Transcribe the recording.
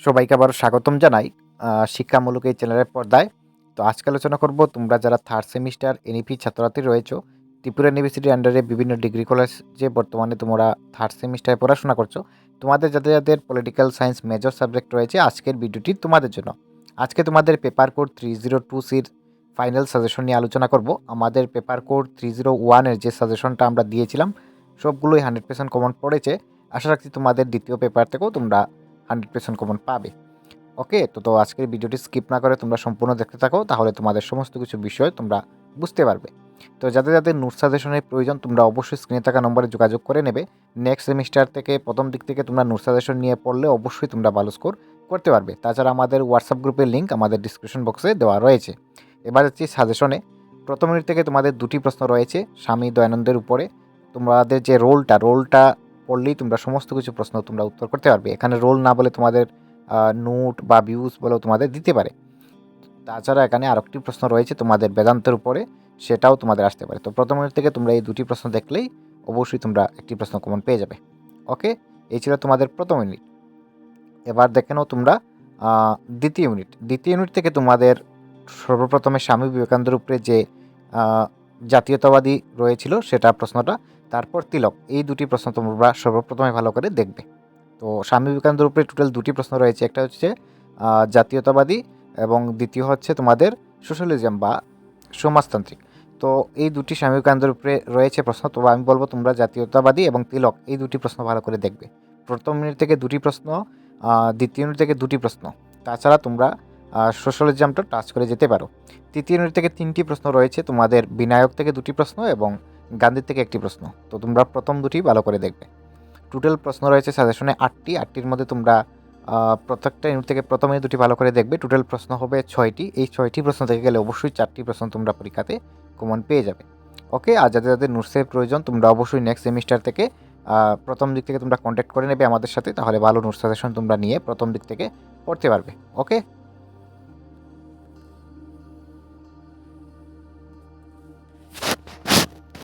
সবাইকে আবার স্বাগতম জানাই শিক্ষামূলক এই চ্যানেলের পর্দায়। তো আজকে আলোচনা করব তোমরা যারা থার্ড সেমিস্টার এনইপি ছাত্রছাত্রী রয়েছো, ত্রিপুরা ইউনিভার্সিটির আন্ডারে বিভিন্ন ডিগ্রি কলেজ যে বর্তমানে তোমরা থার্ড সেমিস্টারে পড়াশোনা করছো, তোমাদের যাদের যাদের পলিটিক্যাল সায়েন্স মেজর সাবজেক্ট রয়েছে, আজকের ভিডিওটি তোমাদের জন্য। আজকে তোমাদের পেপার কোড 302সির ফাইনাল সাজেশন নিয়ে আলোচনা করব। আমাদের পেপার কোড 301-এর যে সাজেশনটা আমরা দিয়েছিলাম সবগুলোই 100% কমন পড়েছে। আশা রাখছি তোমাদের দ্বিতীয় পেপার থেকেও তোমরা 100% কমন পাবে। ওকে, তো আজকের ভিডিওটি স্কিপ না করে তোমরা সম্পূর্ণ দেখতে থাকো, তাহলে তোমাদের সমস্ত কিছু বিষয় তোমরা বুঝতে পারবে। তো যাদের যাদের নোট সাজেশনের প্রয়োজন তোমরা অবশ্যই স্ক্রিনে থাকা নম্বরে যোগাযোগ করে নেবে। নেক্সট সেমিস্টার থেকে প্রথম দিক থেকে তোমরা নোট সাজেশন নিয়ে পড়লে অবশ্যই তোমরা ভালো স্কোর করতে পারবে। তাছাড়া আমাদের হোয়াটসঅ্যাপ গ্রুপের লিঙ্ক আমাদের ডিসক্রিপশন বক্সে দেওয়া রয়েছে। এবার হচ্ছে সাজেশনে প্রথম ইউনিট থেকে তোমাদের দুটি প্রশ্ন রয়েছে স্বামী দয়ানন্দের উপরে। তোমাদের যে রোলটা পড়লেই তোমরা সমস্ত কিছু প্রশ্ন তোমরা উত্তর করতে পারবে। এখানে রোল না বলে তোমাদের নোট বা ভিউজ বলেও তোমাদের দিতে পারে। তাছাড়া এখানে আরেকটি প্রশ্ন রয়েছে তোমাদের বেদান্তের উপরে, সেটাও তোমাদের আসতে পারে। তো প্রথম ইউনিট থেকে তোমরা এই দুটি প্রশ্ন দেখলেই অবশ্যই তোমরা একটি প্রশ্ন কমন পেয়ে যাবে। ওকে, এই ছিল তোমাদের প্রথম ইউনিট। এবার দেখে নাও তোমরা দ্বিতীয় ইউনিট থেকে তোমাদের সর্বপ্রথমে স্বামী বিবেকানন্দের উপরে যে জাতীয়তাবাদী রয়েছিল সেটা প্রশ্নটা, তারপর তিলক, এই দুটি প্রশ্ন তোমরা সর্বপ্রথমে ভালো করে দেখবে। তো স্বামী বিবেকানন্দের উপরে টোটাল দুটি প্রশ্ন রয়েছে, একটা হচ্ছে জাতীয়তাবাদী এবং দ্বিতীয় হচ্ছে তোমাদের সোশ্যালিজম বা সমাজতান্ত্রিক। তো এই দুটি স্বামী বিবেকানন্দের উপরে রয়েছে প্রশ্ন। তো আমি বলবো তোমরা জাতীয়তাবাদী এবং তিলক এই দুটি প্রশ্ন ভালো করে দেখবে। প্রথম ইউনিট থেকে দুটি প্রশ্ন, দ্বিতীয় ইউনিট থেকে দুটি প্রশ্ন, তাছাড়া তোমরা সোশ্যালিজমটা টাচ করে যেতে পারো। তৃতীয় ইউনিট থেকে তিনটি প্রশ্ন রয়েছে, তোমাদের বিনায়ক থেকে দুটি প্রশ্ন এবং গান্ধীর থেকে একটি প্রশ্ন। তো তোমরা প্রথম দুটি ভালো করে দেখবে। টোটাল প্রশ্ন রয়েছে সাজেশনে 8টির মধ্যে তোমরা প্রত্যেকটা ইউনিট থেকে প্রথম ইউনিট দুটি ভালো করে দেখবে। টোটাল প্রশ্ন হবে 6টি। এই 6টি প্রশ্ন থেকে গেলে অবশ্যই 4টি প্রশ্ন তোমরা পরীক্ষাতে কমন পেয়ে যাবে। ওকে, আর যাদের যাদের নোটসের প্রয়োজন তোমরা অবশ্যই নেক্সট সেমিস্টার থেকে প্রথম দিক থেকে তোমরা কন্ট্যাক্ট করে নেবে আমাদের সাথে, তাহলে ভালো নোটস সাজেশন তোমরা নিয়ে প্রথম দিক থেকে পড়তে পারবে। ওকে।